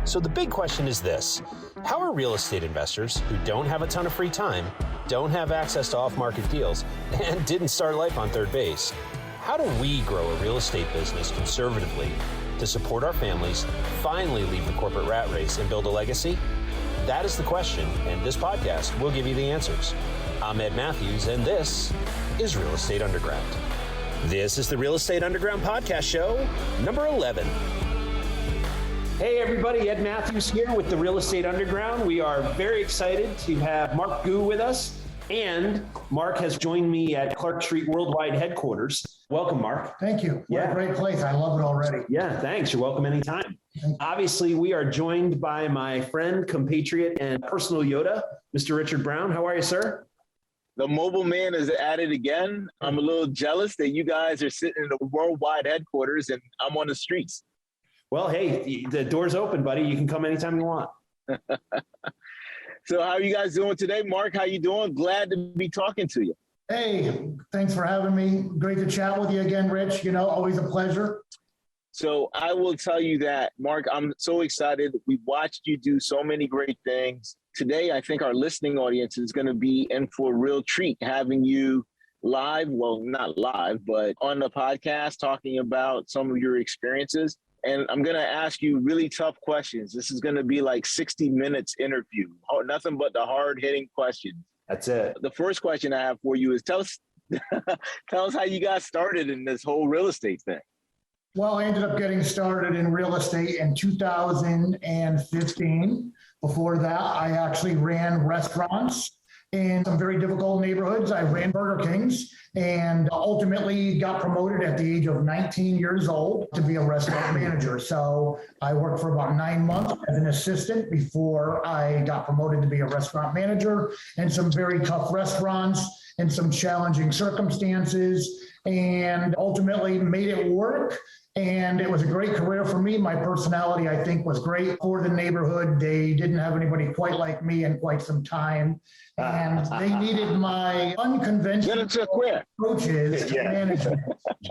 So the big question is this: how are real estate investors who don't have a ton of free time, don't have access to off-market deals, and didn't start life on third base, how do we grow a real estate business conservatively to support our families, finally leave the corporate rat race, and build a legacy? That is the question, and this podcast will give you the answers. I'm Ed Matthews, and this is Real Estate Underground. This is the Real Estate Underground podcast show, number 11. Hey everybody, Ed Matthews here with the Real Estate Underground. We are very excited to have Mark Goux with us, and Mark has joined me at Clark Street Worldwide headquarters. Welcome, Mark. Thank you. What a great place. I love it already. Yeah, thanks. You're welcome anytime. Obviously, we are joined by my friend, compatriot, and personal Yoda, Mr. Richard Brown. How are you, sir? The mobile man is at it again. I'm a little jealous that you guys are sitting in the worldwide headquarters and I'm on the streets. Well, hey, the door's open, buddy. You can come anytime you want. So how are you guys doing today? Mark, how you doing? Glad to be talking to you. Hey, thanks for having me. Great to chat with you again, Rich. Always a pleasure. So I will tell you that, Mark, I'm so excited. We've watched you do so many great things. Today, I think our listening audience is going to be in for a real treat having you live. Well, not live, but on the podcast talking about some of your experiences. And I'm going to ask you really tough questions. This is going to be like 60 minutes interview. Nothing but the hard-hitting questions. That's it. The first question I have for you is tell us how you got started in this whole real estate thing. Well, I ended up getting started in real estate in 2015. Before that, I actually ran restaurants in some very difficult neighborhoods. I ran Burger Kings and ultimately got promoted at the age of 19 years old to be a restaurant manager. So I worked for about 9 months as an assistant before I got promoted to be a restaurant manager in some very tough restaurants and some challenging circumstances, and ultimately made it work. And it was a great career for me. My personality, I think, was great for the neighborhood. They didn't have anybody quite like me in quite some time. And they needed my unconventional approaches to management.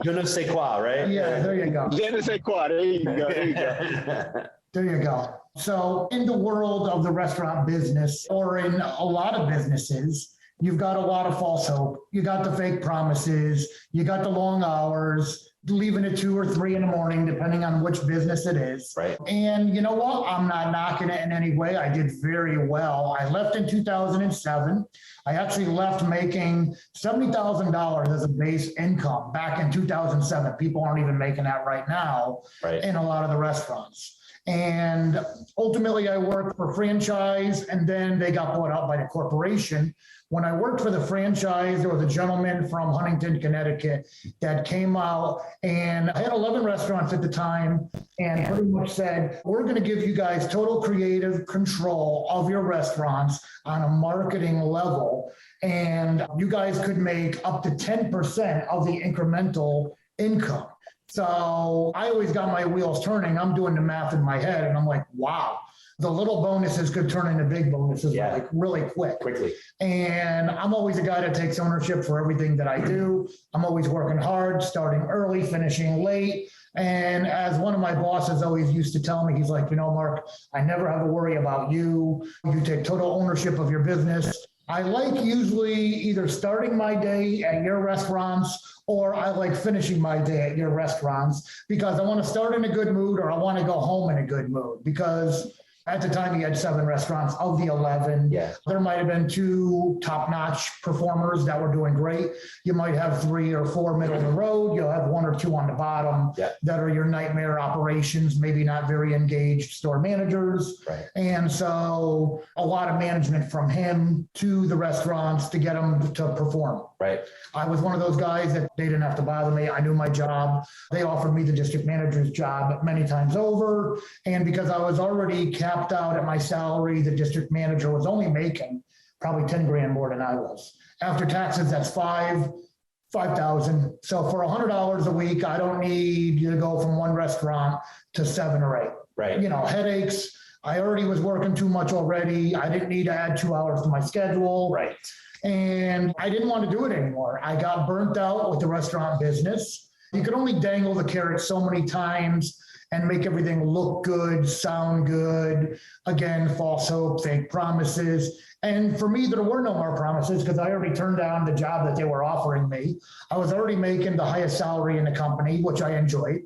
Je ne sais quoi, right? Yeah, there you go. Je ne sais quoi. There you go. There you go. There you go. So in the world of the restaurant business, or in a lot of businesses, you've got a lot of false hope. You got the fake promises. You got the long hours, leaving at 2 or 3 in the morning, depending on which business it is. Right. And you know what? I'm not knocking it in any way. I did very well. I left in 2007. I actually left making $70,000 as a base income back in 2007. People aren't even making that right now in a lot of the restaurants. And ultimately, I worked for franchise, and then they got bought out by the corporation. When I worked for the franchise, there was a gentleman from Huntington, Connecticut that came out, and I had 11 restaurants at the time, and pretty much said, we're going to give you guys total creative control of your restaurants on a marketing level, and you guys could make up to 10% of the incremental income. So I always got my wheels turning. I'm doing the math in my head, and I'm like, wow. The little bonuses could turn into big bonuses like really quickly. And I'm always a guy that takes ownership for everything that I do. I'm always working hard, starting early, finishing late. And as one of my bosses always used to tell me, he's like, Mark, I never have to worry about you. You take total ownership of your business. I like usually either starting my day at your restaurants, or I like finishing my day at your restaurants, because I want to start in a good mood, or I want to go home in a good mood. Because at the time, he had 7 restaurants of the 11. Yeah. There might have been 2 top-notch performers that were doing great. You might have 3 or 4 middle of the road. You'll have 1 or 2 on the bottom that are your nightmare operations, maybe not very engaged store managers. Right. And so a lot of management from him to the restaurants to get them to perform. Right. I was one of those guys that they didn't have to bother me. I knew my job. They offered me the district manager's job many times over. And because I was already capped out at my salary, the district manager was only making probably 10 grand more than I was. After taxes, that's $5,000. So for $100 a week, I don't need you to go from 1 restaurant to 7 or 8. Right. Headaches. I already was working too much already. I didn't need to add 2 hours to my schedule. Right. And I didn't want to do it anymore. I got burnt out with the restaurant business. You could only dangle the carrot so many times. and make everything look good, sound good. Again, false hope, fake promises. And for me, there were no more promises because I already turned down the job that they were offering me. I was already making the highest salary in the company, which I enjoyed.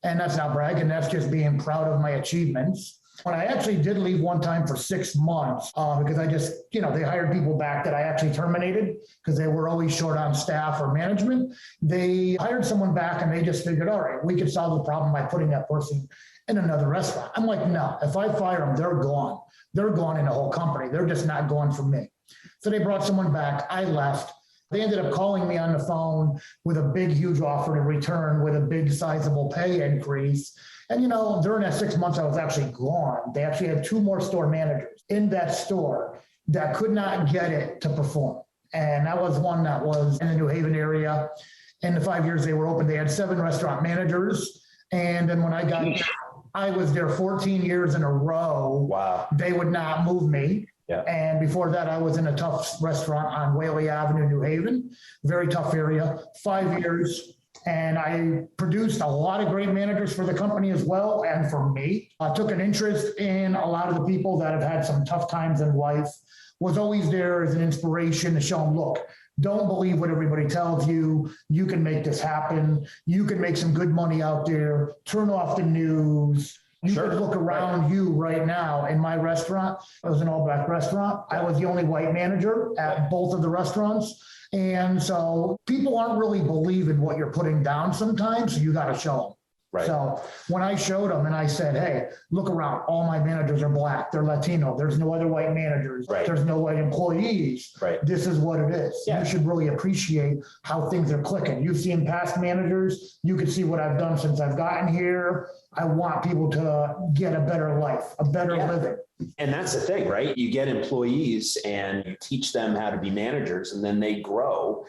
And that's not bragging, that's just being proud of my achievements. When I actually did leave one time for 6 months, because I just, they hired people back that I actually terminated because they were always short on staff or management. They hired someone back and they just figured, all right, we could solve the problem by putting that person in another restaurant. I'm like, no, if I fire them, they're gone. They're gone in the whole company. They're just not going for me. So they brought someone back. I left. They ended up calling me on the phone with a big, huge offer to return with a big, sizable pay increase. And, during that 6 months, I was actually gone. They actually had 2 more store managers in that store that could not get it to perform. And that was one that was in the New Haven area. In the 5 years they were open, they had 7 restaurant managers. And then when I got there, I was there 14 years in a row. Wow. They would not move me. Yeah. And before that, I was in a tough restaurant on Whaley Avenue, New Haven, very tough area, 5 years. And I produced a lot of great managers for the company as well. And for me, I took an interest in a lot of the people that have had some tough times in life, was always there as an inspiration to show them, look, don't believe what everybody tells you. You can make this happen. You can make some good money out there. Turn off the news. You could look around you right now in my restaurant. It was an all-black restaurant. I was the only white manager at both of the restaurants. And so people aren't really believing what you're putting down sometimes. So you got to show them. Right. So when I showed them and I said, hey, look around, all my managers are black, they're Latino, there's no other white managers, right. There's no white employees. Right. This is what it is. Yeah. You should really appreciate how things are clicking. You've seen past managers, you can see what I've done since I've gotten here. I want people to get a better life, a better living. And that's the thing, right? You get employees and you teach them how to be managers and then they grow.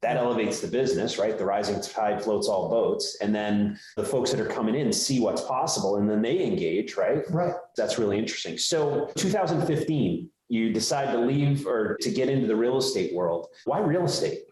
That elevates the business, right? The rising tide floats all boats. And then the folks that are coming in see what's possible and then they engage, right? Right. That's really interesting. So 2015, you decide to leave or to get into the real estate world. Why real estate?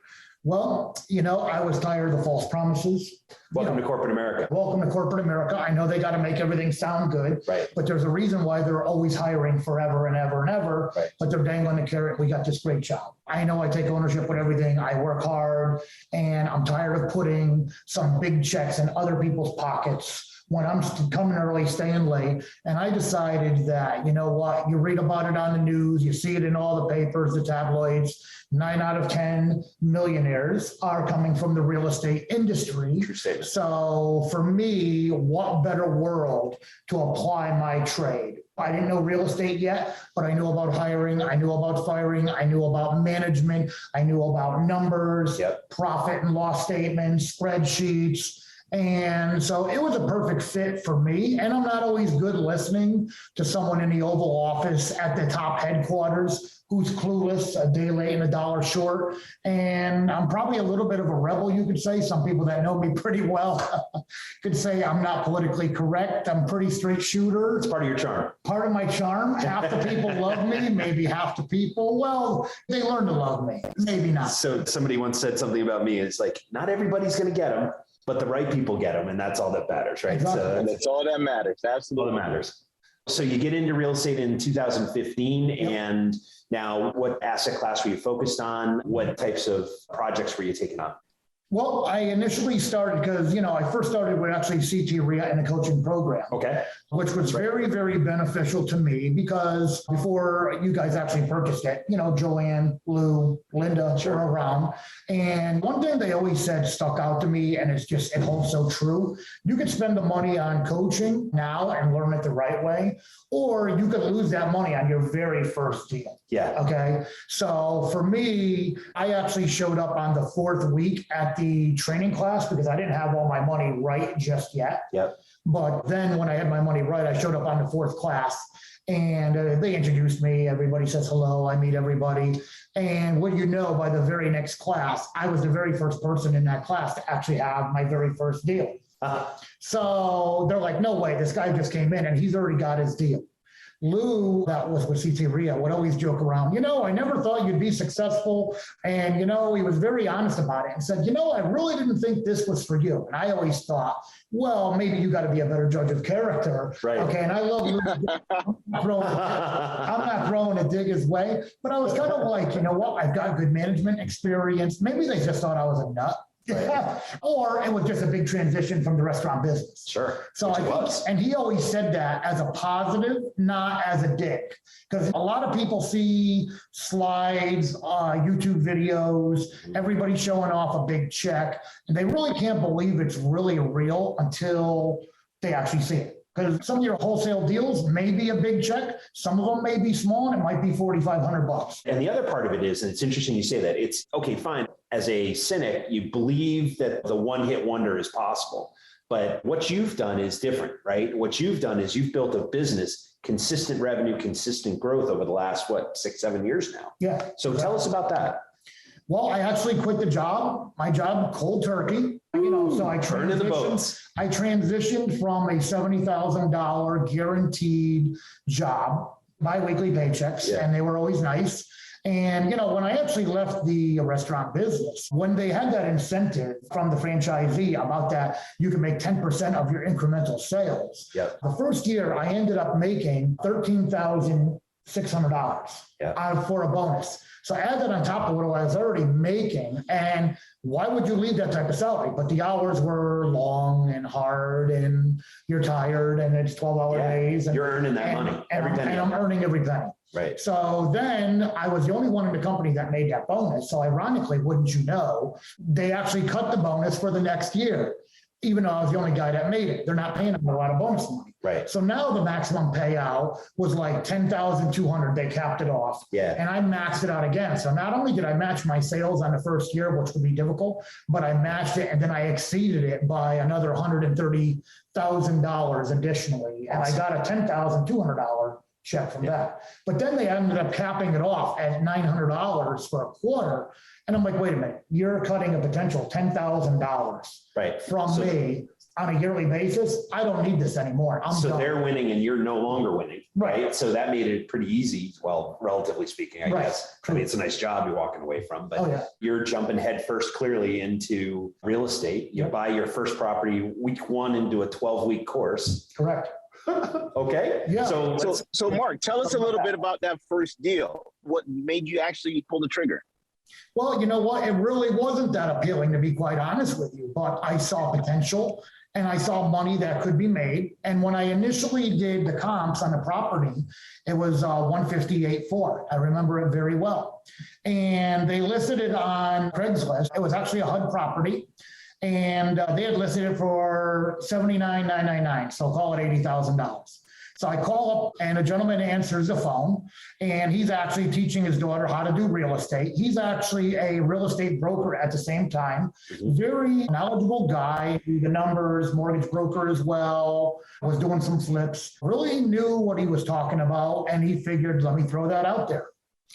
Well, I was tired of the false promises. Welcome to corporate America. Welcome to corporate America. I know they got to make everything sound good, right? But there's a reason why they're always hiring forever and ever and ever, right. But they're dangling the carrot. We got this great job. I know I take ownership with everything. I work hard and I'm tired of putting some big checks in other people's pockets when I'm coming early, staying late. And I decided that, you know what, you read about it on the news, you see it in all the papers, the tabloids, 9 out of 10 millionaires are coming from the real estate industry. So for me, what better world to apply my trade? I didn't know real estate yet, but I knew about hiring. I knew about firing. I knew about management. I knew about numbers, profit and loss statements, spreadsheets. And so it was a perfect fit for me. And I'm not always good listening to someone in the Oval Office at the top headquarters who's clueless, a day late and a dollar short. And I'm probably a little bit of a rebel, you could say. Some people that know me pretty well could say I'm not politically correct. I'm pretty straight shooter. It's part of your charm. Part of my charm. Half the people love me, maybe half the people, well, they learn to love me, maybe not. So somebody once said something about me. It's like, not everybody's going to get them, but the right people get them. And that's all that matters, right? Exactly. So that's all that matters. Absolutely. All that matters. So you get into real estate in 2015, and now what asset class were you focused on? What types of projects were you taking on? Well, I initially started because, I first started with actually CT REIT in a coaching program. Okay. Which was very, very beneficial to me because before you guys actually purchased it, Joanne, Lou, Linda were around. And one thing they always said stuck out to me, and it holds so true. You could spend the money on coaching now and learn it the right way, or you could lose that money on your very first deal. Yeah. Okay. So for me, I actually showed up on the 4th week at the training class because I didn't have all my money right just yet. Yep. But then when I had my money right, I showed up on the 4th class and they introduced me. Everybody says hello. I meet everybody. And what by the very next class, I was the very first person in that class to actually have my very first deal. So they're like, no way, this guy just came in and he's already got his deal. Lou, that was with CT Ria, would always joke around, I never thought you'd be successful. And, he was very honest about it and said, I really didn't think this was for you. And I always thought, well, maybe you got to be a better judge of character. Right. Okay. And I love Lou. I'm not throwing a dig his way, but I was kind of like, I've got good management experience. Maybe they just thought I was a nut. Right. Or it was just a big transition from the restaurant business. Sure. So I think, and he always said that as a positive, not as a dick. Because a lot of people see slides, YouTube videos, everybody showing off a big check, and they really can't believe it's really real until they actually see it. Because some of your wholesale deals may be a big check. Some of them may be small, and it might be $4,500. And the other part of it is, and it's interesting you say that, it's okay, fine. As a cynic, you believe that the one-hit wonder is possible. But what you've done is different, right? What you've done is you've built a business, consistent revenue, consistent growth over the last, 6, 7 years now. Yeah. So tell us about that. Well, I actually quit the job, my job, cold turkey. So I transitioned from a $70,000 guaranteed job, biweekly paychecks, and they were always nice. And, when I actually left the restaurant business, when they had that incentive from the franchisee about that, you can make 10% of your incremental sales. Yep. The first year I ended up making $13,600 for a bonus. So add that on top of what I was already making. And why would you leave that type of salary? But the hours were long and hard, and you're tired, and it's 12-hour days. And you're earning that money every penny. And I'm earning every penny. Right. So then I was the only one in the company that made that bonus. So ironically, wouldn't you know, they actually cut the bonus for the next year, even though I was the only guy that made it. They're not paying them a lot of bonus money. Right. So now the maximum payout was like $10,200. They capped it off. Yeah. And I maxed it out again. So not only did I match my sales on the first year, which would be difficult, but I matched it and then I exceeded it by another $130,000 additionally. And I got a $10,200 check from that. But then they ended up capping it off at $900 for a quarter. And I'm like, wait a minute, you're cutting a potential $10,000 from me on a yearly basis. I don't need this anymore. So done. They're winning and you're no longer winning. Right. So that made it pretty easy. Well, relatively speaking, I guess. I mean, it's a nice job you're walking away from, but you're jumping headfirst clearly into real estate. You buy your first property week 1 into a 12-week course. Correct. Okay. Yeah. So Mark, tell us a little bit about that first deal. What made you actually pull the trigger? Well, you know what? It really wasn't that appealing, to be quite honest with you, but I saw potential and I saw money that could be made. And when I initially did the comps on the property, it was 158.4. I remember it very well. And they listed it on Craigslist. It was actually a HUD property. And they had listed it for $79,999. So call it $80,000. So I call up and a gentleman answers the phone, and he's actually teaching his daughter how to do real estate. He's actually a real estate broker at the same time. Very knowledgeable guy, the numbers, mortgage broker as well, was doing some flips, really knew what he was talking about. And he figured, let me throw that out there.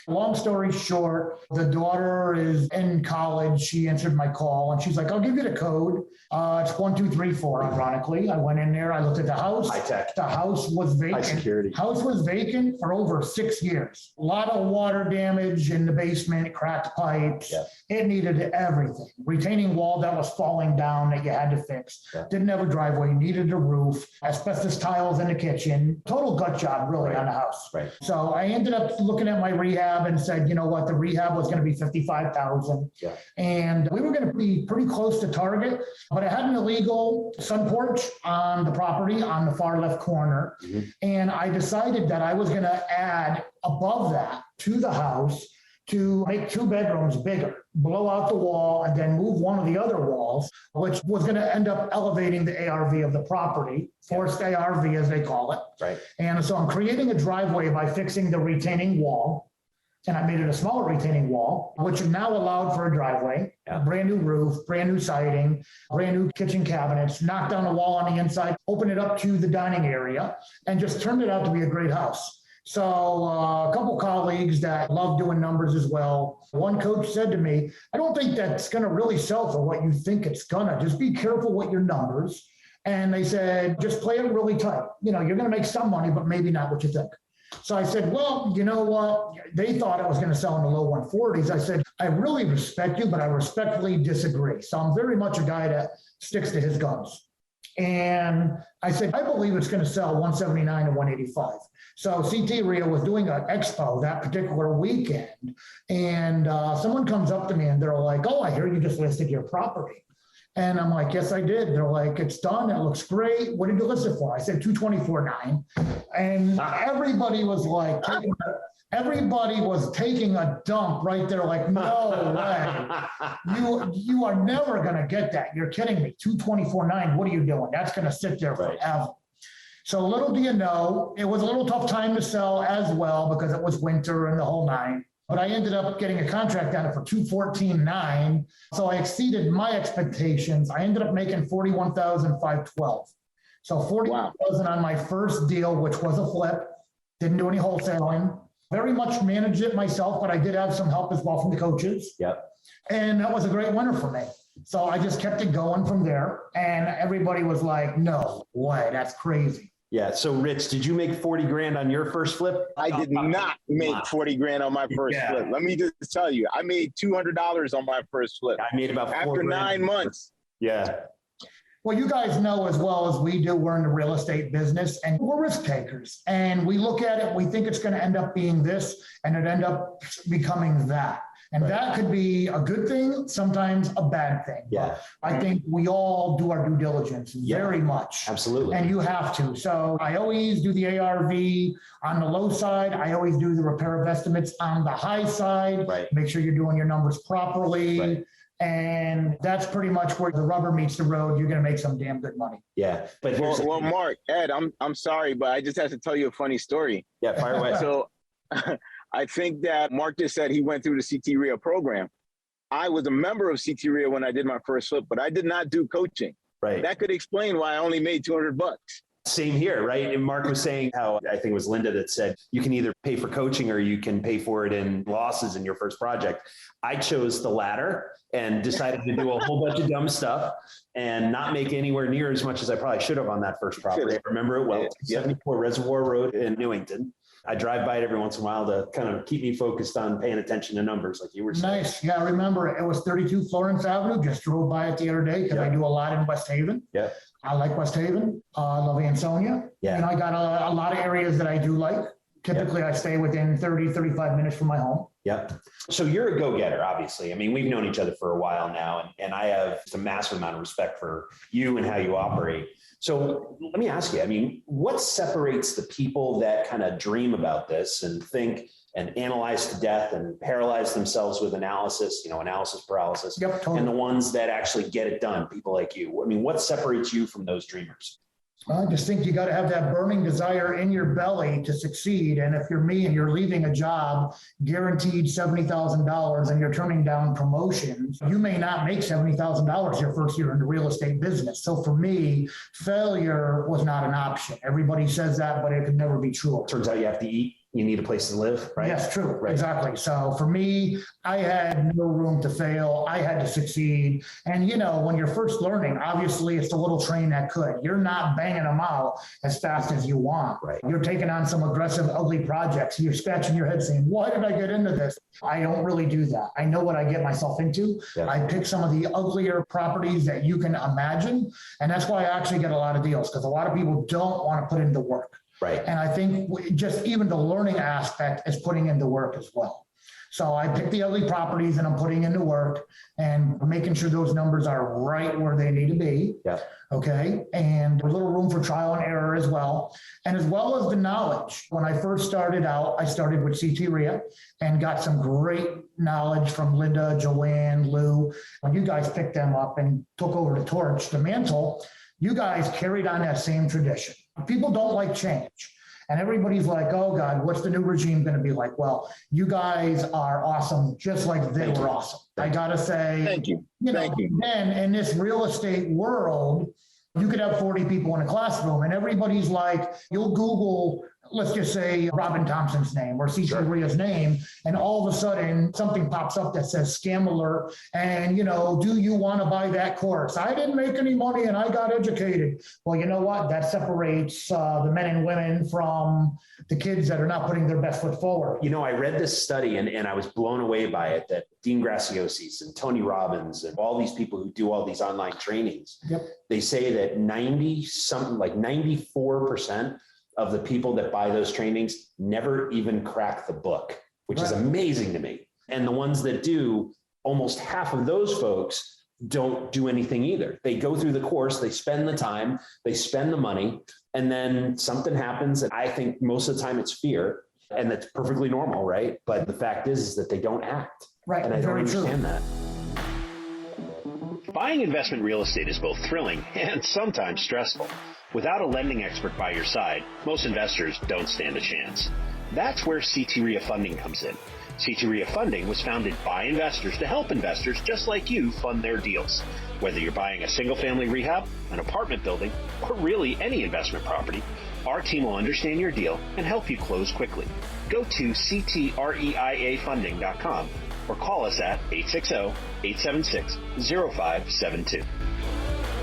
Long story short, the daughter is in college. She answered my call and she's like, I'll give you the code. It's 1234, ironically. I went in there, I looked at the house. High tech. The house was vacant. High security. House was vacant for over 6 years. A lot of water damage in the basement, cracked pipes. Yeah. It needed everything. Retaining wall that was falling down that you had to fix. Yeah. Didn't have a driveway, needed a roof, asbestos tiles in the kitchen. Total gut job really on the house. Right. So I ended up looking at my rehab and said, you know what, the rehab was going to be $55,000. Yeah. And we were going to be pretty close to target, but I had an illegal sun porch on the property on the far left corner. Mm-hmm. And I decided that I was going to add above that to the house to make 2 bedrooms bigger, blow out the wall, and then move one of the other walls, which was going to end up elevating the ARV of the property, forced ARV as they call it. Right. And so I'm creating a driveway by fixing the retaining wall. And I made it a smaller retaining wall, which now allowed for a driveway, a brand new roof, brand new siding, brand new kitchen cabinets, knocked down a wall on the inside, opened it up to the dining area, and just turned it out to be a great house. So a couple colleagues that love doing numbers as well. One coach said to me, I don't think that's going to really sell for what you think it's going to. Just be careful with your numbers. And they said, just play it really tight. You know, you're going to make some money, but maybe not what you think. So I said, well, you know what? They thought it was going to sell in the low 140s. I said, I really respect you, but I respectfully disagree. So I'm very much a guy that sticks to his guns. And I said, I believe it's going to sell 179 to 185. So CT Rio was doing an expo that particular weekend. And someone comes up to me and they're like, oh, I hear you just listed your property. And I'm like, yes, I did. They're like, it's done. It looks great. What did you list it for? I said 224.9. And everybody was like, everybody was taking a dump right there. Like, no way. You are never going to get that. You're kidding me. 224.9. What are you doing? That's going to sit there forever. So little do you know, it was a little tough time to sell as well because it was winter and the whole nine. But I ended up getting a contract on it for 214.9. So I exceeded my expectations. I ended up making 41,512. So 41,000 on my first deal, which was a flip. Didn't do any wholesaling. Very much managed it myself, but I did have some help as well from the coaches. Yep. And that was a great winner for me. So I just kept it going from there. And everybody was like, no way, that's crazy. Yeah. So Rich, did you make 40 grand on your first flip? I did not make 40 grand on my first flip. Let me just tell you, I made $200 on my first flip. I made about after 9 months. Yeah. Well, you guys know as well as we do, we're in the real estate business and we're risk takers. And we look at it, we think it's going to end up being this, and it end up becoming that. And that could be a good thing, sometimes a bad thing. Yeah. But I think we all do our due diligence very much. Absolutely. And you have to. So I always do the ARV on the low side. I always do the repair of estimates on the high side. Right. Make sure you're doing your numbers properly. Right. And that's pretty much where the rubber meets the road. You're going to make some damn good money. Yeah. But well, Mark, Ed, I'm sorry, but I just have to tell you a funny story. Yeah, fire away. So I think that Mark just said he went through the CT RIA program. I was a member of CT RIA when I did my first flip, but I did not do coaching. Right. That could explain why I only made $200. Same here, right? And Mark was saying how, I think it was Linda that said, you can either pay for coaching or you can pay for it in losses in your first project. I chose the latter and decided to do a whole bunch of dumb stuff and not make anywhere near as much as I probably should have on that first property. I remember it well, 74 Reservoir Road in Newington. I drive by it every once in a while to kind of keep me focused on paying attention to numbers, like you were saying. Nice. Yeah, I remember it was 32 Florence Avenue. Just drove by it the other day because I do a lot in West Haven. Yeah. I like West Haven. I love Ansonia. Yeah. And I got a lot of areas that I do like. Typically, I stay within 30, 35 minutes from my home. Yep. So you're a go-getter, obviously. I mean, we've known each other for a while now, and I have a massive amount of respect for you and how you operate. So let me ask you, I mean, what separates the people that kind of dream about this and think and analyze to death and paralyze themselves with analysis, analysis paralysis, Totally. and the ones that actually get it done, people like you? I mean, what separates you from those dreamers? I just think you got to have that burning desire in your belly to succeed. And if you're me and you're leaving a job guaranteed $70,000 and you're turning down promotions, you may not make $70,000 your first year in the real estate business. So for me, failure was not an option. Everybody says that, but it could never be true. Turns out you have to eat. You need a place to live, right? Yes, true. Right. Exactly. So for me, I had no room to fail. I had to succeed. And, when you're first learning, obviously it's the little train that could. You're not banging them out as fast as you want. Right. You're taking on some aggressive, ugly projects. You're scratching your head saying, why did I get into this? I don't really do that. I know what I get myself into. Yeah. I pick some of the uglier properties that you can imagine. And that's why I actually get a lot of deals, because a lot of people don't want to put in the work. Right. And I think just even the learning aspect is putting in the work as well. So I pick the ugly properties and I'm putting in the work and making sure those numbers are right where they need to be. Yeah. Okay. And a little room for trial and error as well. And as well as the knowledge. When I first started out, I started with CT RIA and got some great knowledge from Linda, Joanne, Lou. When you guys picked them up and took over the torch, the mantle, you guys carried on that same tradition. People don't like change. And everybody's like, oh God, what's the new regime going to be like? Well, you guys are awesome, just like they were awesome. I got to say, thank you. Thank you. Then in this real estate world, you could have 40 people in a classroom and everybody's like, you'll Google let's just say Robin Thompson's name or CT Ria's name, and all of a sudden something pops up that says scam alert, and do you want to buy that course? I didn't make any money and I got educated. Well, you know what? That separates the men and women from the kids that are not putting their best foot forward. I read this study and I was blown away by it, that Dean Graciosis and Tony Robbins and all these people who do all these online trainings, they say that 94% of the people that buy those trainings never even crack the book, which is amazing to me. And the ones that do, almost half of those folks don't do anything either. They go through the course, they spend the time, they spend the money, and then something happens. And I think most of the time it's fear, and that's perfectly normal, right? But the fact is that they don't act. Right. And I don't understand that. Buying investment real estate is both thrilling and sometimes stressful. Without a lending expert by your side, most investors don't stand a chance. That's where CT RIA Funding comes in. CT RIA Funding was founded by investors to help investors just like you fund their deals. Whether you're buying a single-family rehab, an apartment building, or really any investment property, our team will understand your deal and help you close quickly. Go to ctreiafunding.com or call us at 860-876-0572.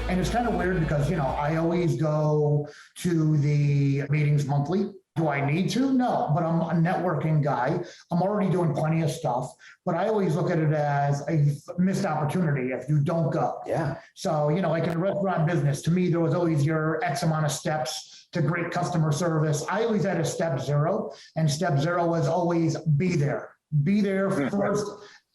And it's kind of weird because, I always go to the meetings monthly. Do I need to? No, but I'm a networking guy. I'm already doing plenty of stuff, but I always look at it as a missed opportunity if you don't go. Yeah. So, like in the restaurant business, to me, there was always your X amount of steps to great customer service. I always had a step zero, and step zero was always be there. Be there first.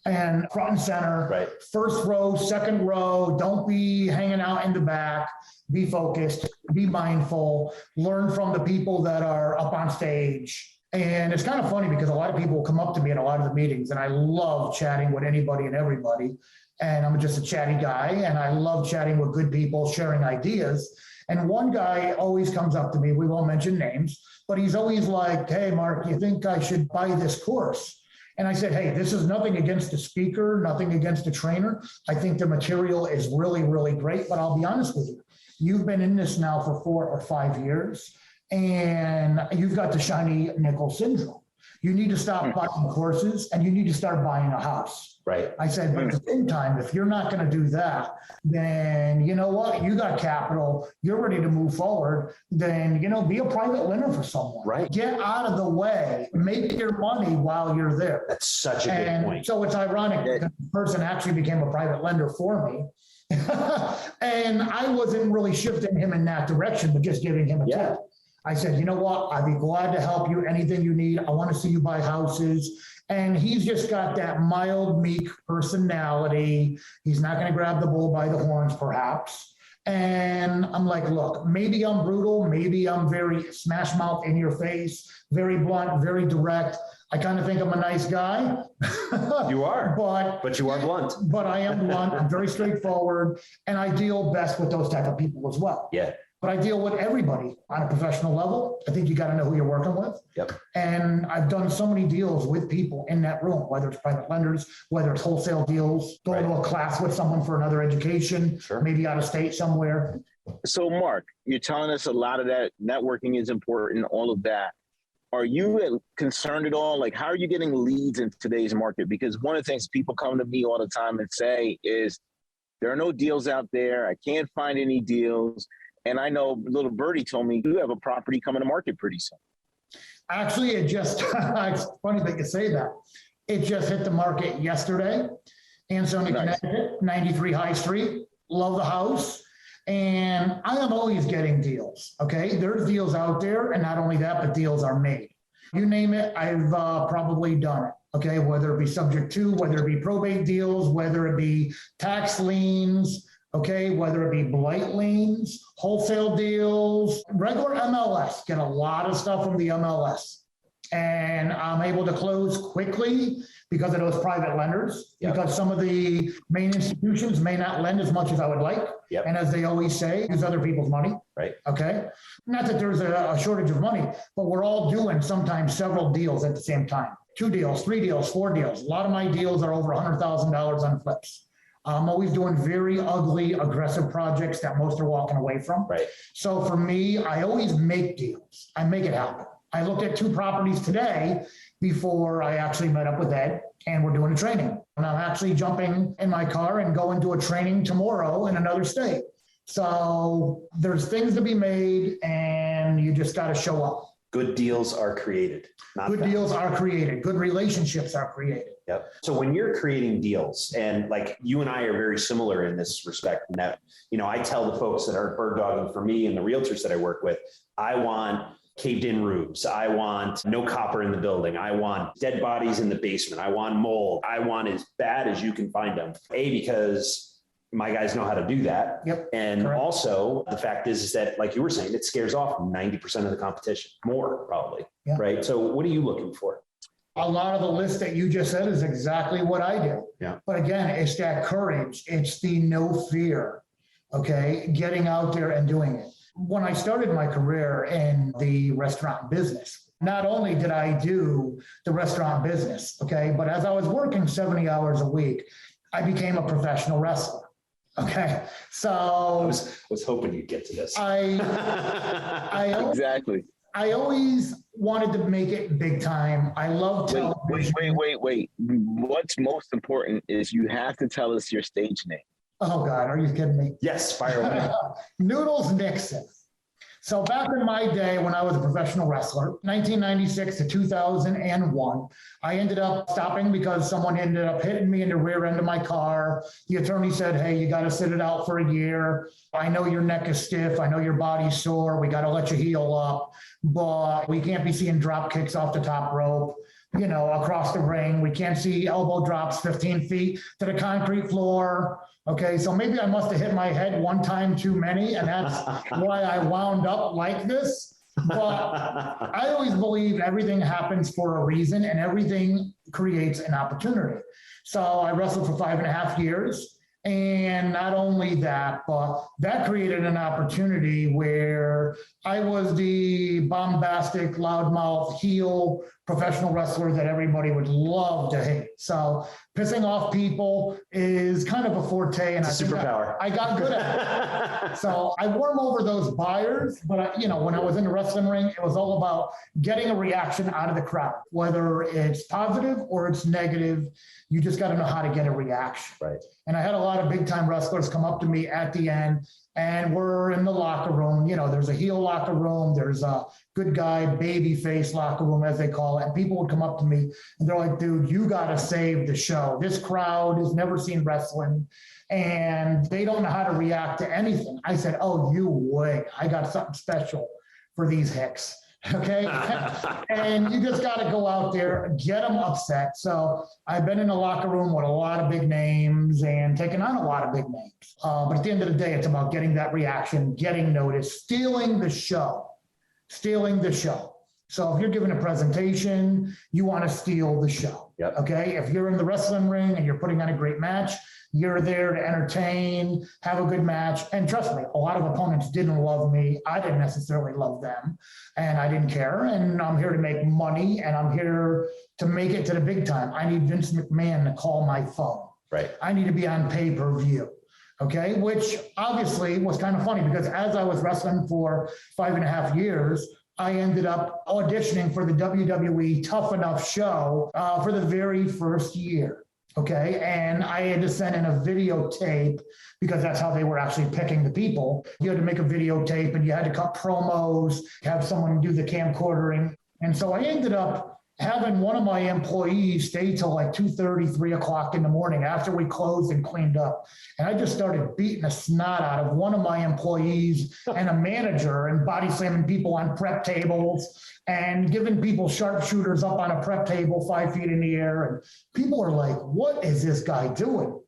And front and center, first row, second row, don't be hanging out in the back, be focused, be mindful, learn from the people that are up on stage. And it's kind of funny because a lot of people come up to me in a lot of the meetings, and I love chatting with anybody and everybody. And I'm just a chatty guy, and I love chatting with good people, sharing ideas. And one guy always comes up to me, we won't mention names, but he's always like, hey, Mark, you think I should buy this course? And I said, hey, this is nothing against the speaker, nothing against the trainer. I think the material is really, really great, but I'll be honest with you. You've been in this now for 4 or 5 years, and you've got the shiny nickel syndrome. You need to stop buying courses, and you need to start buying a house. Right. I said, but at the same time, if you're not going to do that, then you know what? You got capital, you're ready to move forward, then, be a private lender for someone. Right. Get out of the way, make your money while you're there. That's such a good point. So it's ironic that the person actually became a private lender for me. And I wasn't really shifting him in that direction, but just giving him a tip. I said, you know what? I'd be glad to help you. Anything you need. I want to see you buy houses. And he's just got that mild, meek personality. He's not going to grab the bull by the horns, perhaps. And I'm like, look, maybe I'm brutal. Maybe I'm very smash mouth in your face, very blunt, very direct. I kind of think I'm a nice guy. You are, but you are blunt. But I am blunt. I'm very straightforward. And I deal best with those type of people as well. Yeah. But I deal with everybody on a professional level. I think you got to know who you're working with. Yep. And I've done so many deals with people in that room, whether it's private lenders, whether it's wholesale deals, going to a class with someone for another education, maybe out of state somewhere. So Mark, you're telling us a lot of that networking is important, all of that. Are you concerned at all? Like, how are you getting leads in today's market? Because one of the things people come to me all the time and say is, there are no deals out there. I can't find any deals. And I know little Birdie told me you have a property coming to market pretty soon. Actually, it just, it's funny that you say that. It just hit the market yesterday. Ansonia, Connecticut, 93 High Street. Love the house. And I am always getting deals, okay? There's deals out there, and not only that, but deals are made. You name it, I've probably done it, okay? Whether it be subject to, whether it be probate deals, whether it be tax liens, okay, whether it be blight liens, wholesale deals, regular MLS, get a lot of stuff from the MLS. And I'm able to close quickly because of those private lenders, because some of the main institutions may not lend as much as I would like. And as they always say, use other people's money. Right. Okay. Not that there's a shortage of money, but we're all doing sometimes several deals at the same time. 2 deals, 3 deals, 4 deals. A lot of my deals are over $100,000 on flips. I'm always doing very ugly, aggressive projects that most are walking away from. Right. So for me, I always make deals. I make it happen. I looked at 2 properties today before I actually met up with Ed, and we're doing a training. And I'm actually jumping in my car and going to a training tomorrow in another state. So there's things to be made, and you just got to show up. Good deals are created. Good deals are created. Good relationships are created. Yep. So when you're creating deals, and like you and I are very similar in this respect, in that, I tell the folks that are bird dogging for me and the realtors that I work with, I want caved in roofs. I want no copper in the building. I want dead bodies in the basement. I want mold. I want as bad as you can find them. Because my guys know how to do that. Yep. And correct. Also the fact is that, like you were saying, it scares off 90% of the competition, more probably. Yeah. Right. So what are you looking for? A lot of the list that you just said is exactly what I do. Yeah. But again, it's that courage. It's the no fear. Okay. Getting out there and doing it. When I started my career in the restaurant business, not only did I do the restaurant business, okay, but as I was working 70 hours a week, I became a professional wrestler. Okay. So I was hoping you'd get to this. Exactly. I always wanted to make it big time. I love television. Wait. What's most important is you have to tell us your stage name. Oh God, are you kidding me? Yes, fire away. Noodles Nixon. So back in my day when I was a professional wrestler, 1996 to 2001, I ended up stopping because someone ended up hitting me in the rear end of my car. The attorney said, hey, you got to sit it out for a year. I know your neck is stiff. I know your body's sore. We got to let you heal up, but we can't be seeing drop kicks off the top rope, across the ring. We can't see elbow drops 15 feet to the concrete floor. Okay, so maybe I must have hit my head one time too many, and that's why I wound up like this. But I always believe everything happens for a reason, and everything creates an opportunity. So I wrestled for 5.5 years. And not only that, but that created an opportunity where I was the bombastic, loudmouth, heel professional wrestler that everybody would love to hate. So pissing off people is kind of a forte, and it's a superpower. I got good at it. So I won over those buyers, but when I was in the wrestling ring, it was all about getting a reaction out of the crowd, whether it's positive or it's negative. You just got to know how to get a reaction. Right. And I had a lot of big time wrestlers come up to me at the end, and we're in the locker room. There's a heel locker room. There's a good guy, baby face locker room, as they call it. And people would come up to me and they're like, dude, you got to save the show. This crowd has never seen wrestling and they don't know how to react to anything. I said, oh, you wait. I got something special for these hicks. Okay. And you just got to go out there, get them upset. So I've been in the locker room with a lot of big names and taken on a lot of big names. But at the end of the day, it's about getting that reaction, getting noticed, stealing the show. So if you're giving a presentation, you want to steal the show. Yep. Okay. If you're in the wrestling ring and you're putting on a great match, you're there to entertain, have a good match. And trust me, a lot of opponents didn't love me. I didn't necessarily love them, and I didn't care. And I'm here to make money, and I'm here to make it to the big time. I need Vince McMahon to call my phone. Right. I need to be on pay-per-view. Okay. Which obviously was kind of funny because as I was wrestling for 5.5 years, I ended up auditioning for the WWE Tough Enough show for the very first year. Okay. And I had to send in a videotape because that's how they were actually picking the people. You had to make a videotape and you had to cut promos, have someone do the camcordering. And so I ended up having one of my employees stay till like 2:30, 3 o'clock in the morning after we closed and cleaned up. And I just started beating the snot out of one of my employees and a manager and body slamming people on prep tables and giving people sharpshooters up on a prep table 5 feet in the air. And people are like, what is this guy doing?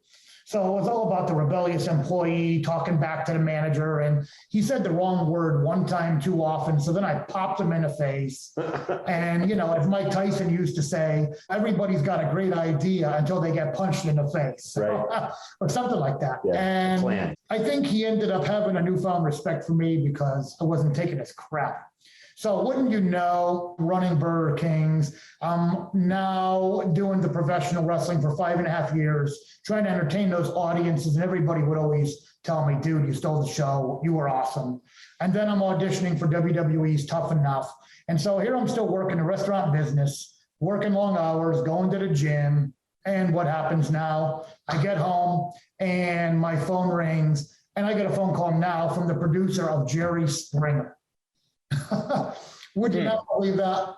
So it was all about the rebellious employee talking back to the manager. And he said the wrong word one time too often. So then I popped him in the face. And, as Mike Tyson used to say, everybody's got a great idea until they get punched in the face. Right. Or something like that. Yeah, and plan. I think he ended up having a newfound respect for me because I wasn't taking his crap. So wouldn't you know, running Burger Kings, I'm now doing the professional wrestling for 5.5 years, trying to entertain those audiences, and everybody would always telling me, dude, you stole the show. You were awesome. And then I'm auditioning for WWE's Tough Enough. And so here I'm still working the restaurant business, working long hours, going to the gym. And what happens now? I get home and my phone rings and I get a phone call now from the producer of Jerry Springer. Would you not believe that?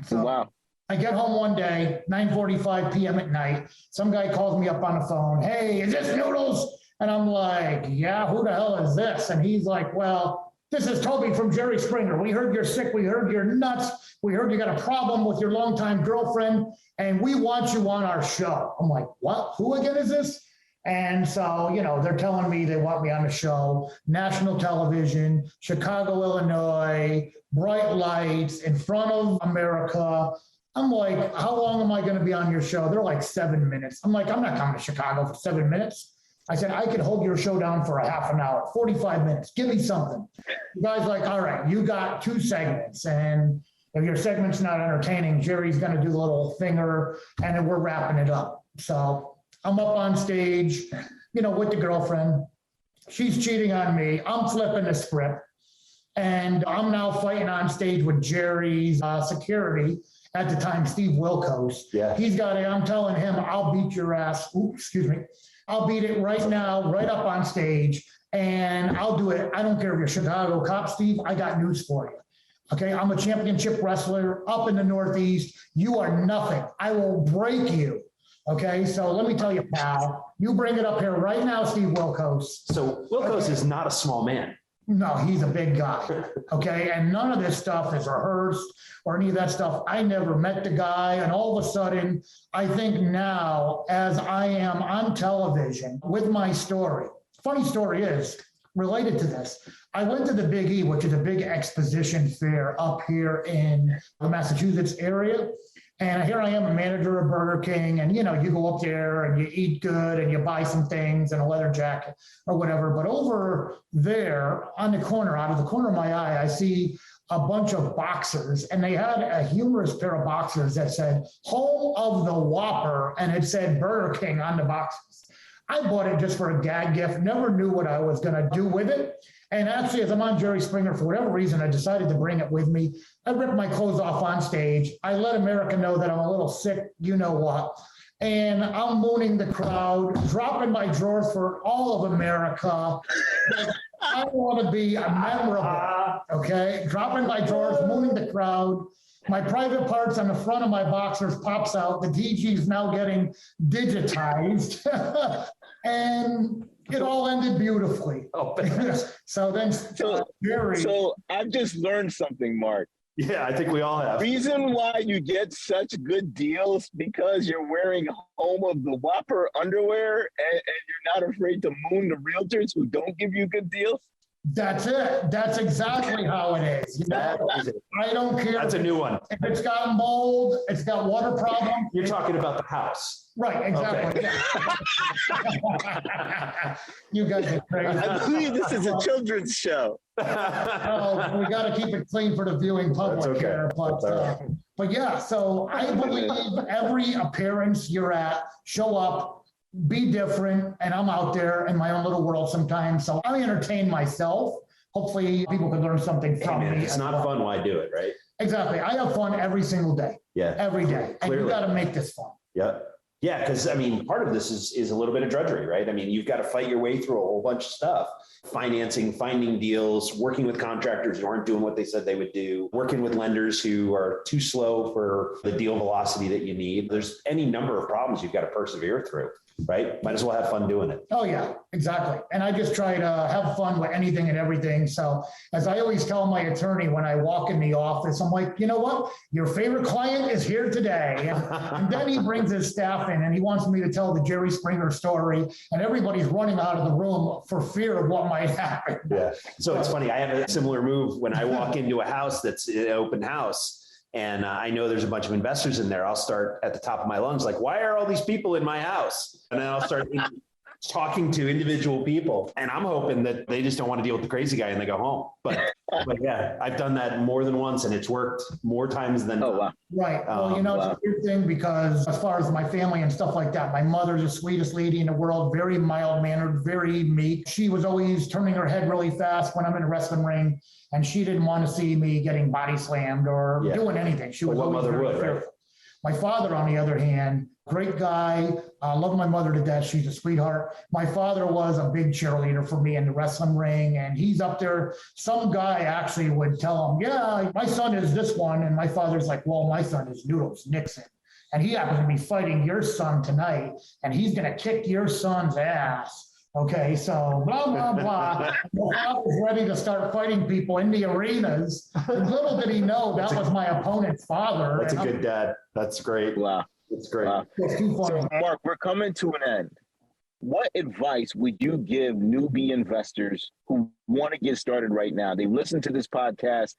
So, wow. I get home one day, 9:45 p.m. at night. Some guy calls me up on the phone. Hey, is this Noodles? And I'm like, yeah, who the hell is this? And he's like, well, this is Toby from Jerry Springer. We heard you're sick. We heard you're nuts. We heard you got a problem with your longtime girlfriend, and we want you on our show. I'm like, what? Who again is this? And so, you know, they're telling me they want me on the show, national television, Chicago, Illinois, bright lights in front of America. I'm like, how long am I going to be on your show? They're like 7 minutes. I'm like, I'm not coming to Chicago for 7 minutes. I said, I could hold your show down for a half an hour, 45 minutes. Give me something. The guy's like, all right, you got 2 segments. And if your segment's not entertaining, Jerry's going to do the little finger and then we're wrapping it up. So I'm up on stage, you know, with the girlfriend. She's cheating on me. I'm flipping the script. And I'm now fighting on stage with Jerry's security at the time, Steve Wilkos. Yeah. He's got it. I'm telling him, I'll beat your ass. Ooh, excuse me. I'll beat it right now, right up on stage, and I'll do it. I don't care if you're Chicago cop, Steve. I got news for you. Okay, I'm a championship wrestler up in the Northeast. You are nothing. I will break you. Okay, so let me tell you, pal, you bring it up here right now, Steve Wilkos. So Wilkos is not a small man. No, he's a big guy. Okay, and none of this stuff is rehearsed or any of that stuff. I never met the guy, and all of a sudden, I think now, as I am on television with my story, funny story is related to this. I went to the Big E, which is a big exposition fair up here in the Massachusetts area. And here I am, a manager of Burger King. And, you know, you go up there and you eat good and you buy some things and a leather jacket or whatever. But over there on the corner, out of the corner of my eye, I see a bunch of boxers. And they had a humorous pair of boxers that said, home of the Whopper. And it said Burger King on the boxers. I bought it just for a gag gift, never knew what I was going to do with it. And actually, as I'm on Jerry Springer, for whatever reason, I decided to bring it with me. I ripped my clothes off on stage. I let America know that I'm a little sick, you know what. And I'm mooning the crowd, dropping my drawers for all of America. I want to be memorable, okay? Dropping my drawers, mooning the crowd. My private parts on the front of my boxers pops out. The DG is now getting digitized. And it all ended beautifully. Oh, so then Jerry. So I've just learned something, Mark. yeah, I think we all have. Reason why you get such good deals because you're wearing home of the Whopper underwear and you're not afraid to moon the realtors who don't give you good deals. That's it. That's exactly how it is. You know? That is it. I don't care. That's a new one. If it's got mold, it's got water problems. You're talking about the house. Right, exactly. Okay. Yeah. You guys are crazy. I believe this is a children's show. Oh, we got to keep it clean for the viewing public That's okay. here. But yeah, so I believe every appearance you're at, show up, be different, and I'm out there in my own little world sometimes. So I entertain myself. Hopefully people can learn something from me. It's not fun, why do it, right? Exactly. I have fun every single day. Yeah. Every day. And you got to make this fun. Yeah. Yeah, because I mean, part of this is a little bit of drudgery, right? I mean, you've got to fight your way through a whole bunch of stuff. Financing, finding deals, working with contractors who aren't doing what they said they would do, working with lenders who are too slow for the deal velocity that you need. There's any number of problems you've got to persevere through, right? Might as well have fun doing it. Oh, yeah, exactly. And I just try to have fun with anything and everything. So as I always tell my attorney when I walk in the office, I'm like, you know what? Your favorite client is here today. And then he brings his staff in and he wants me to tell the Jerry Springer story. And everybody's running out of the room for fear of what might happen. Yeah. So it's funny. I have a similar move when I walk into a house that's an open house. And I know there's a bunch of investors in there. I'll start at the top of my lungs, like, why are all these people in my house? And then I'll start thinking, talking to individual people. And I'm hoping that they just don't want to deal with the crazy guy and they go home. But yeah, I've done that more than once and it's worked more times than Oh, wow. Right. Well, it's a weird thing because as far as my family and stuff like that, my mother's the sweetest lady in the world, very mild-mannered, very meek. She was always turning her head really fast when I'm in a wrestling ring, and she didn't want to see me getting body slammed or doing anything. She was what always mother very would, right? fearful. My father, on the other hand, great guy. I love my mother to death. She's a sweetheart. My father was a big cheerleader for me in the wrestling ring, and he's up there. Some guy actually would tell him, yeah, my son is this one. And my father's like, well, my son is Noodles Nixon. And he happens to be fighting your son tonight, and he's going to kick your son's ass. Okay, so blah, blah, blah. I was ready to start fighting people in the arenas. And little did he know that was my opponent's father. That's a good dad. That's great. Wow. That's great. Wow. So, Mark, we're coming to an end. What advice would you give newbie investors who want to get started right now? They listen to this podcast.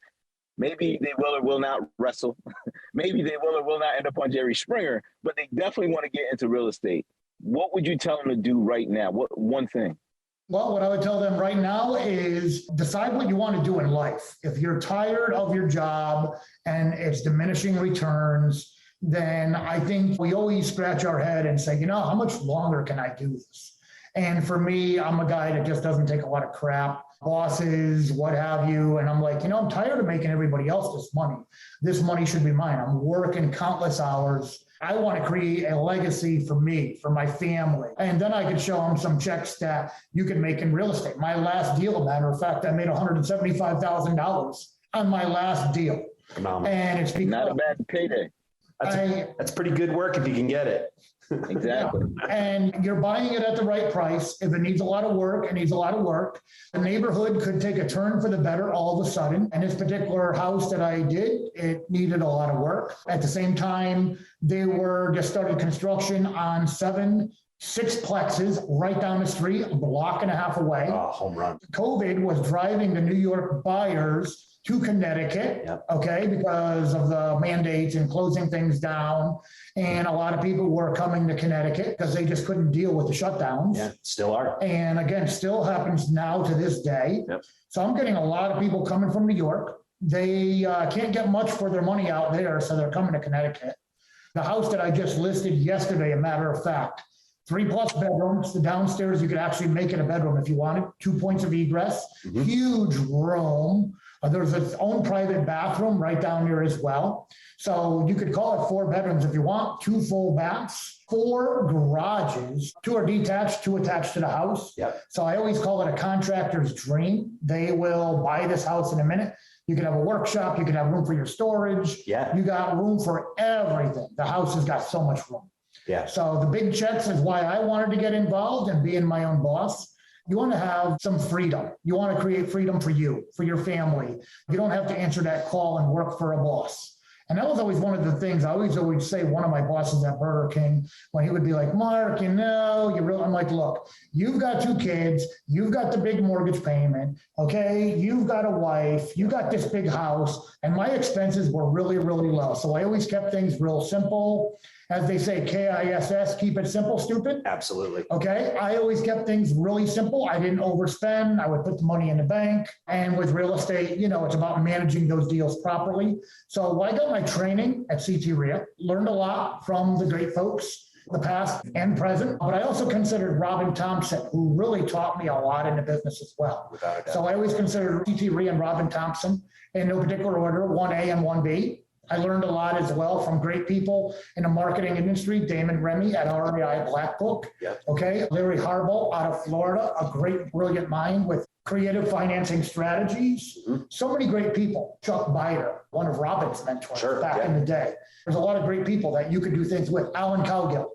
Maybe they will or will not wrestle. Maybe they will or will not end up on Jerry Springer, but they definitely want to get into real estate. What would you tell them to do right now? What one thing? Well, what I would tell them right now is decide what you want to do in life. If you're tired of your job and it's diminishing returns, then I think we always scratch our head and say, how much longer can I do this? And for me, I'm a guy that just doesn't take a lot of crap, bosses, what have you. And I'm like, I'm tired of making everybody else this money. This money should be mine. I'm working countless hours. I want to create a legacy for me, for my family. And then I could show them some checks that you can make in real estate. My last deal, matter of fact, I made $175,000 on my last deal. Phenomenal. And it's because not a bad payday. That's pretty good work if you can get it. Exactly. And you're buying it at the right price. If it needs a lot of work, it needs a lot of work. The neighborhood could take a turn for the better all of a sudden. And this particular house that I did, it needed a lot of work. At the same time, they were just started construction on 6plexes right down the street, a block and a half away. Home run. COVID was driving the New York buyers to Connecticut, okay, because of the mandates and closing things down. And a lot of people were coming to Connecticut because they just couldn't deal with the shutdowns. Yeah, still are. And again, still happens now to this day. Yep. So I'm getting a lot of people coming from New York. They can't get much for their money out there, so they're coming to Connecticut. The house that I just listed yesterday, a matter of fact, 3+ bedrooms. The downstairs, you could actually make it a bedroom if you wanted. 2 points of egress, huge room. There's its own private bathroom right down there as well. So you could call it 4 bedrooms if you want, 2 full baths, 4 garages, 2 are detached, 2 attached to the house. Yep. So I always call it a contractor's dream. They will buy this house in a minute. You could have a workshop, you could have room for your storage. Yeah. You got room for everything. The house has got so much room. Yeah. So the big checks is why I wanted to get involved and being my own boss. You want to have some freedom. You want to create freedom for you, for your family. You don't have to answer that call and work for a boss. And that was always one of the things I always say, one of my bosses at Burger King, when he would be like, Mark, I'm like, look, you've got 2 kids, you've got the big mortgage payment, okay? You've got a wife, you got this big house, and my expenses were really, really low. So I always kept things real simple. As they say, KISS, keep it simple, stupid. Absolutely. Okay. I always kept things really simple. I didn't overspend. I would put the money in the bank. And with real estate, it's about managing those deals properly. So I got my training at CT REIA, learned a lot from the great folks, the past and present. But I also considered Robin Thompson, who really taught me a lot in the business as well. Without a doubt. So I always considered CT REIA and Robin Thompson in no particular order, 1A and 1B. I learned a lot as well from great people in the marketing industry, Damon Remy at REI Black Book. Yep. Okay. Larry Harbaugh out of Florida, a great, brilliant mind with creative financing strategies. So many great people. Chuck Biter, one of Robin's mentors back in the day. There's a lot of great people that you could do things with. Alan Cowgill.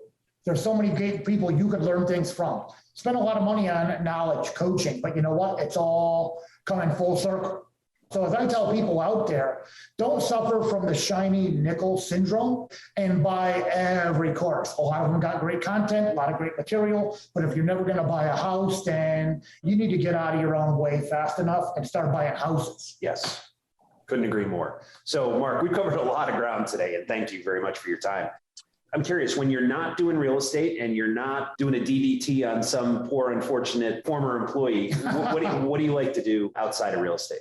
There's so many great people you could learn things from. Spend a lot of money on knowledge, coaching, but you know what? It's all coming full circle. So as I tell people out there, don't suffer from the shiny nickel syndrome and buy every course. A lot of them got great content, a lot of great material, but if you're never going to buy a house, then you need to get out of your own way fast enough and start buying houses. Yes. Couldn't agree more. So Mark, we covered a lot of ground today and thank you very much for your time. I'm curious, when you're not doing real estate and you're not doing a DDT on some poor, unfortunate former employee, what do you like to do outside of real estate?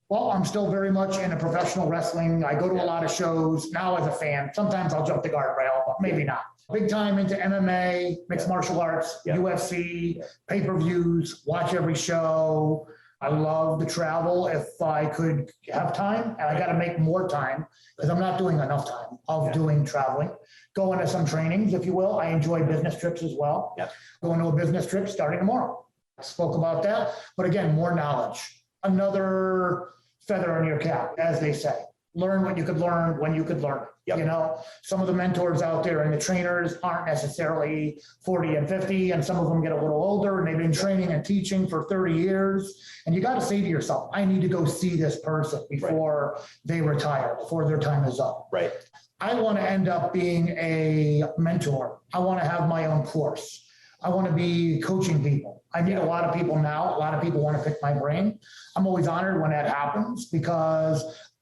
Well, I'm still very much into professional wrestling. I go to a lot of shows now as a fan. Sometimes I'll jump the guardrail, but maybe not. Big time into MMA, mixed martial arts, UFC, pay-per-views, watch every show. I love to travel if I could have time, and I got to make more time because I'm not doing enough time of doing traveling. Going to some trainings, if you will. I enjoy business trips as well. Going to a business trip starting tomorrow. I spoke about that, but again, more knowledge. Another feather in your cap, as they say. Learn what you could learn when you could learn. You know, some of the mentors out there and the trainers aren't necessarily 40 and 50, and some of them get a little older and they've been training and teaching for 30 years. And you got to say to yourself, I need to go see this person before they retire, before their time is up. Right. I want to end up being a mentor. I want to have my own course. I want to be coaching people. I meet a lot of people now. A lot of people want to pick my brain. I'm always honored when that happens because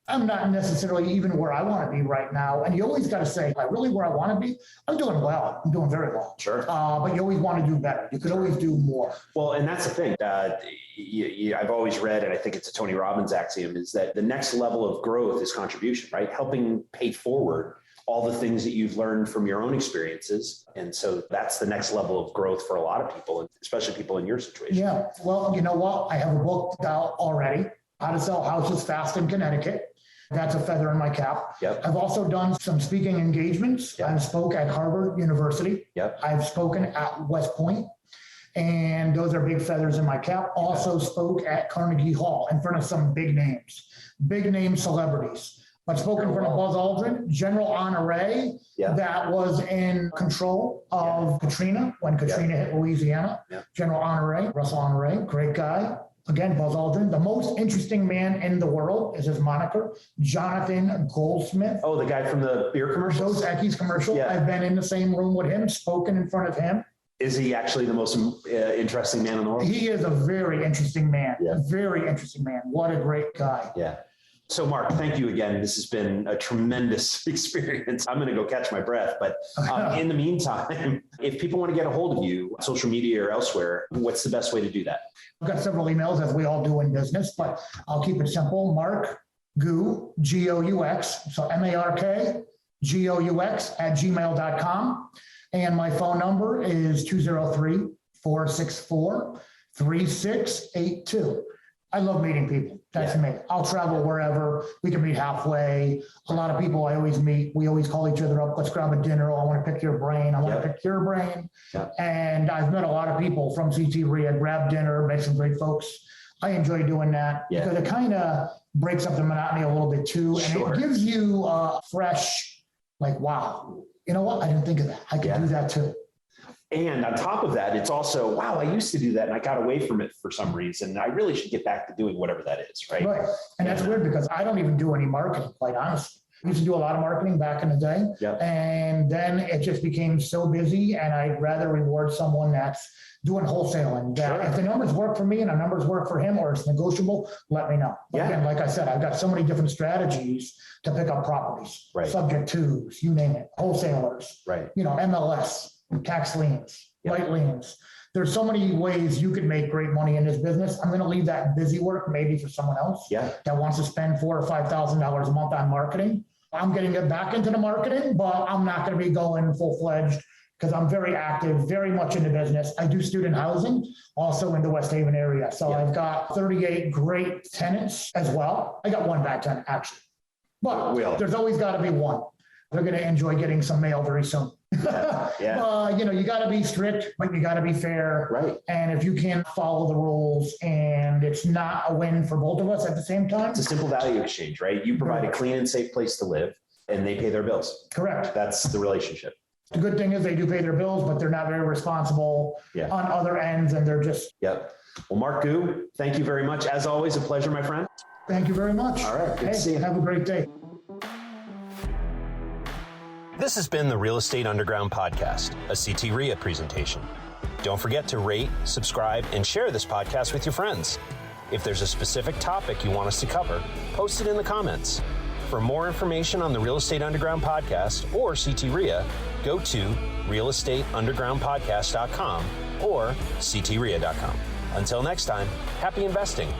I'm not necessarily even where I want to be right now. And you always got to say, am I really where I want to be? I'm doing well. I'm doing very well. Sure. But you always want to do better. You could always do more. Well, and that's the thing. I've always read, and I think it's a Tony Robbins axiom, is that the next level of growth is contribution, right? Helping pay forward all the things that you've learned from your own experiences. And so that's the next level of growth for a lot of people, especially people in your situation. Yeah. Well, you know what? I have a book out already, How to Sell Houses Fast in Connecticut. That's a feather in my cap. I've also done some speaking engagements. I've spoke at Harvard University. I've spoken at West Point. And those are big feathers in my cap. Also spoke at Carnegie Hall in front of some big name celebrities. I've spoken in front of Buzz Aldrin, General Honore, that was in control of Katrina when Katrina hit Louisiana. General Honore, Russell Honore, great guy. Again, Buzz Aldrin. The most interesting man in the world is his moniker, Jonathan Goldsmith. Oh, the guy from the beer commercials? Those Eckies commercial. I've been in the same room with him, spoken in front of him. Is he actually the most interesting man in the world? He is a very interesting man. Very interesting man. What a great guy. So Mark, thank you again. This has been a tremendous experience. I'm going to go catch my breath. But in the meantime, if people want to get a hold of you, social media or elsewhere, what's the best way to do that? I've got several emails, as we all do in business, but I'll keep it simple. Mark Goux, G-O-U-X, so M-A-R-K, G-O-U-X @gmail.com. And my phone number is 203-464-3682. I love meeting people. That's me. I'll travel wherever. We can meet halfway. A lot of people I always meet, we always call each other up. Let's grab a dinner. I want to pick your brain. I want to pick your brain. And I've met a lot of people from CT REIA, grab dinner, met some great folks. I enjoy doing that because it kind of breaks up the monotony a little bit too. And it gives you a fresh, like, wow, you know what? I didn't think of that. I could do that too. And on top of that, it's also, wow, I used to do that and I got away from it for some reason. I really should get back to doing whatever that is, right? Right. And that's weird because I don't even do any marketing, quite honestly. I used to do a lot of marketing back in the day. And then it just became so busy, and I'd rather reward someone that's doing wholesaling. If the numbers work for me and the numbers work for him, or it's negotiable, let me know. But again, like I said, I've got so many different strategies to pick up properties, subject twos, you name it, wholesalers, you know, MLS, tax liens, light liens. There's so many ways you could make great money in this business. I'm going to leave that busy work maybe for someone else that wants to spend $4,000 or $5,000 a month on marketing. I'm getting it back into the marketing, but I'm not going to be going full-fledged because I'm very active, very much in the business. I do student housing also in the West Haven area. So I've got 38 great tenants as well. I got one bad tenant actually, but there's always got to be one. They're going to enjoy getting some mail very soon. You know, you got to be strict, but you got to be fair. And if you can't follow the rules and it's not a win for both of us at the same time. It's a simple value exchange, right? You provide a clean and safe place to live and they pay their bills. Correct. That's the relationship. The good thing is they do pay their bills, but they're not very responsible on other ends, and they're just. Well, Mark Goux, thank you very much. As always, a pleasure, my friend. Thank you very much. All right. Good to see you. Have a great day. This has been the Real Estate Underground Podcast, a CT REIA presentation. Don't forget to rate, subscribe, and share this podcast with your friends. If there's a specific topic you want us to cover, post it in the comments. For more information on the Real Estate Underground podcast or CT RIA, go to realestateundergroundpodcast.com or ctria.com. Until next time, happy investing.